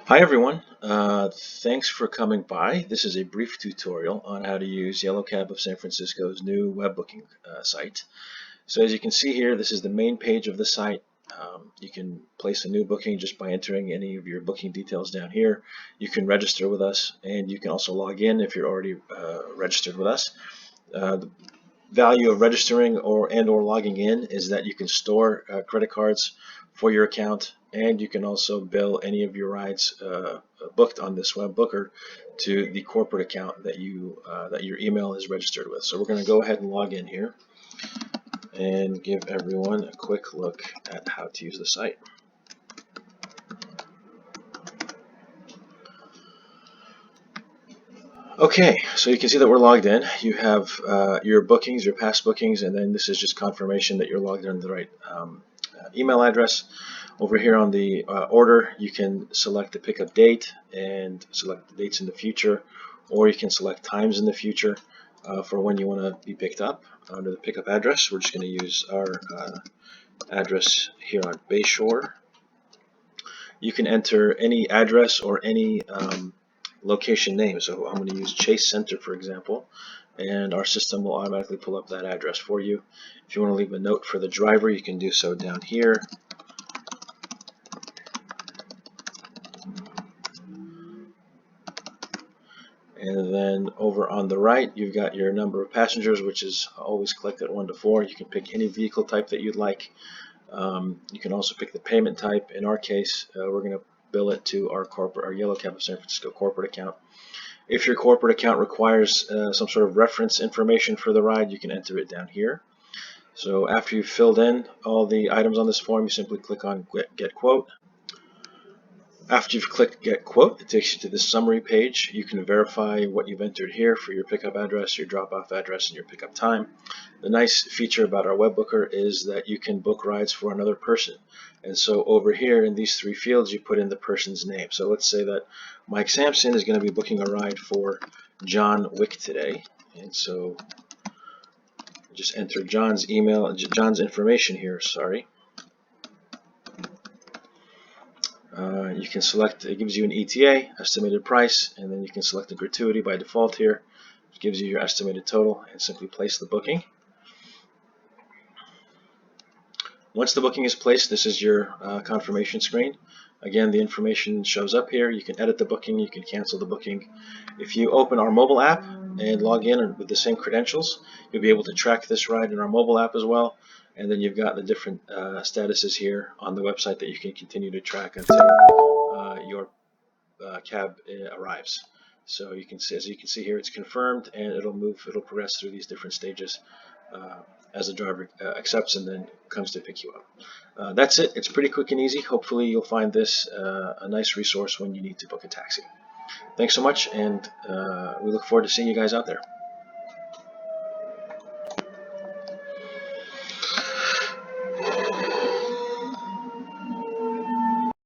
Hi everyone, thanks for coming by. This is a brief tutorial on how to use Yellow Cab of San Francisco's new web booking site. So as you can see here, this is the main page of the site. You can place a new booking just by entering any of your booking details down here. You can register with us, and you can also log in if you're already registered with us. The value of registering or logging in is that you can store credit cards for your account, and you can also bill any of your rides booked on this web booker to the corporate account that your email is registered with. So we're going to go ahead and log in here and give everyone a quick look at how to use the site. Okay, so you can see that we're logged in. You have your bookings, your past bookings, and then this is just confirmation that you're logged in the right email address. Over here on the order, you can select the pickup date and select the dates in the future, or you can select times in the future for when you want to be picked up. Under the pickup address, we're just going to use our address here on Bayshore. You can enter any address or any location name. So I'm going to use Chase Center, for example, and our system will automatically pull up that address for you. If you want to leave a note for the driver, you can do so down here. And then over on the right, you've got your number of passengers, which is always collected 1 to 4. You can pick any vehicle type that you'd like. You can also pick the payment type. In our case, we're going to bill it to our Yellow Cab of San Francisco corporate account. If your corporate account requires some sort of reference information for the ride, you can enter it down here. So after you've filled in all the items on this form, you simply click on Get Quote. After you've clicked Get Quote, it takes you to the summary page. You can verify what you've entered here for your pickup address, your drop-off address, and your pickup time. The nice feature about our web booker is that you can book rides for another person. And so over here in these 3 fields, you put in the person's name. So let's say that Mike Sampson is going to be booking a ride for John Wick today. And so just enter John's information here, sorry. You can select, it gives you an ETA, estimated price, and then you can select a gratuity by default here. It gives you your estimated total and simply place the booking. Once the booking is placed, this is your confirmation screen. Again, the information shows up here. You can edit the booking, you can cancel the booking. If you open our mobile app and log in with the same credentials, you'll be able to track this ride in our mobile app as well. And then you've got the different statuses here on the website that you can continue to track until your cab arrives. So you can see, as you can see here, it's confirmed, and it'll progress through these different stages as the driver accepts and then comes to pick you up. That's it. It's pretty quick and easy. Hopefully you'll find this a nice resource when you need to book a taxi. Thanks so much, and we look forward to seeing you guys out there.